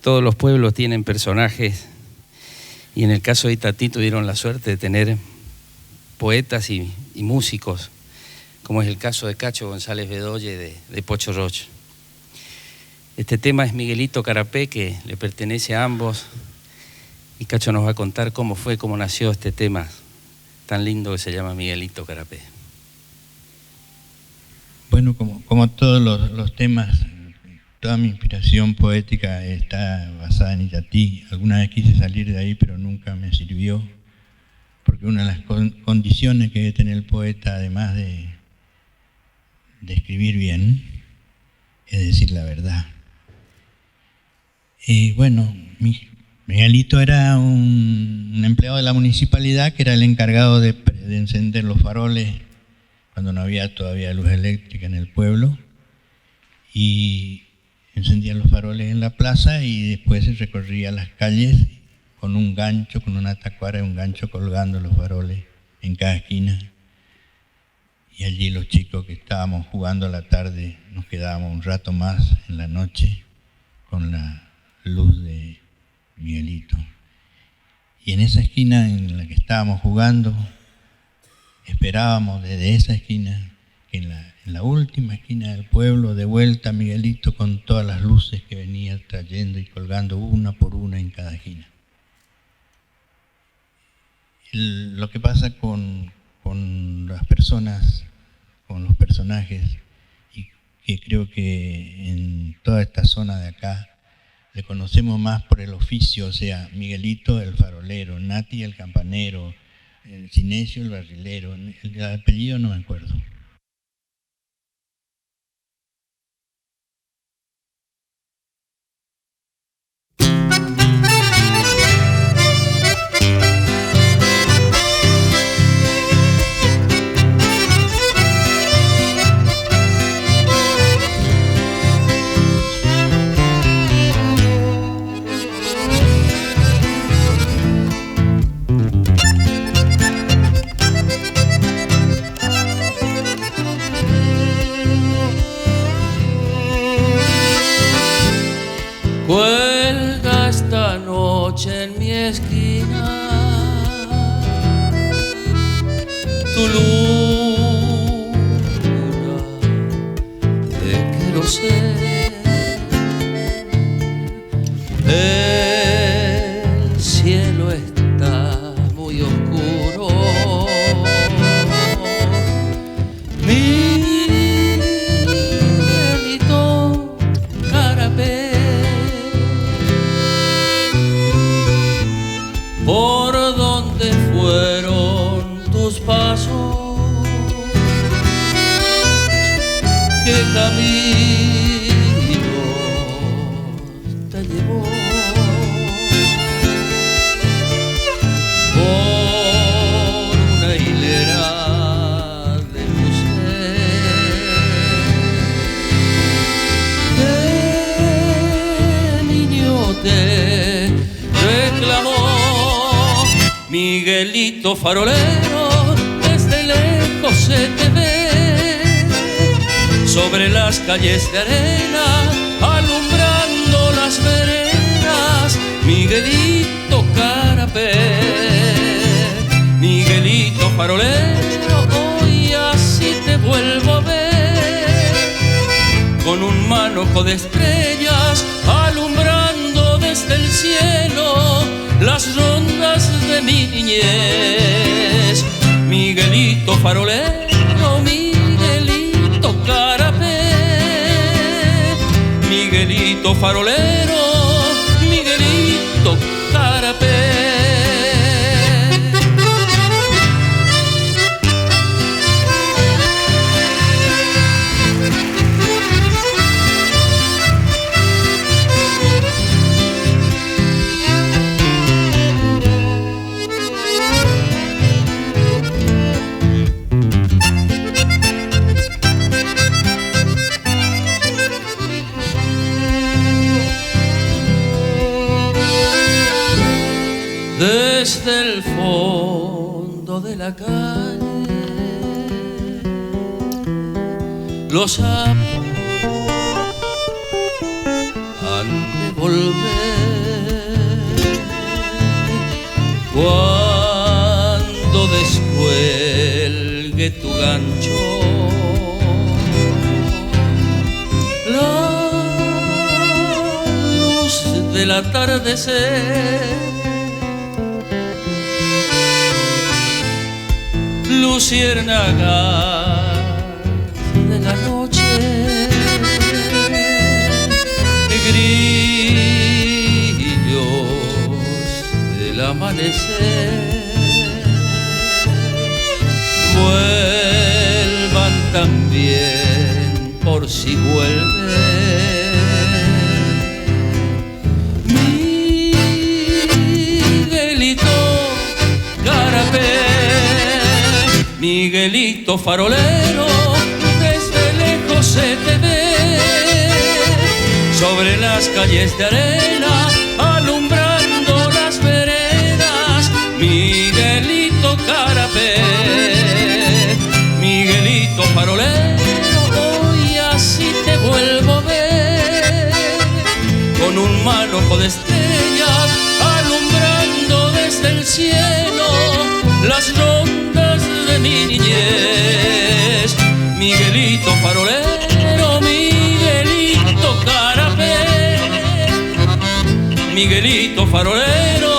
Todos los pueblos tienen personajes y en el caso de Itatí tuvieron la suerte de tener poetas y músicos, como es el caso de Cacho González Bedoye de Pocho Roche. Este tema es Miguelito Carapé, que le pertenece a ambos, y Cacho nos va a contar cómo nació este tema tan lindo que se llama Miguelito Carapé. Bueno, como todos los temas, toda mi inspiración poética está basada en Itatí. Alguna vez quise salir de ahí, pero nunca me sirvió, porque una de las condiciones que debe tener el poeta, además de escribir bien, es decir la verdad. Y bueno, Miguelito era un empleado de la municipalidad que era el encargado de encender los faroles cuando no había todavía luz eléctrica en el pueblo, y encendía los faroles en la plaza y después se recorría las calles con un gancho, con una tacuara y un gancho colgando los faroles en cada esquina. Y allí los chicos que estábamos jugando a la tarde nos quedábamos un rato más en la noche con la luz de Miguelito. Y en esa esquina en la que estábamos jugando, esperábamos desde esa esquina, que en la última esquina del pueblo, de vuelta Miguelito con todas las luces que venía trayendo y colgando una por una en cada esquina. Lo que pasa con las personas, con los personajes, y que creo que en toda esta zona de acá le conocemos más por el oficio, o sea, Miguelito el farolero, Nati el campanero, Sinesio el barrilero, el apellido no me acuerdo. Cuelga esta noche en mi esquina tu luna de querosén. El cielo está muy oscuro, Miguelito Carapé. ¿Por dónde fueron tus pasos? ¿Qué camino te llevó? Por una hilera de luces, ¿qué niño te reclamó? Miguelito farolero, desde lejos se te ve, sobre las calles de arena, alumbrando las veredas. Miguelito Carapé, Miguelito farolero, hoy así te vuelvo a ver, con un manojo de estrellas, alumbrando desde el cielo las rondas de mi niñez. Miguelito farolero, Miguelito Carapé, Miguelito farolero, Miguelito Carapé. Desde el fondo de la calle, los sapos han de volar. volver. Cuando descuelgue tu gancho, la luz del atardecer, luciérnagas de la noche, grillos del amanecer, vuelvan también por si vuelven. Miguelito Carapé, Miguelito farolero, desde lejos se te ve, sobre las calles de arena, alumbrando las veredas. Miguelito Carapé, Miguelito farolero, hoy así te vuelvo a ver, con un manojo de estrellas, alumbrando desde el cielo las rondas de mi niñez. Miguelito farolero, Miguelito Carapé, Miguelito farolero,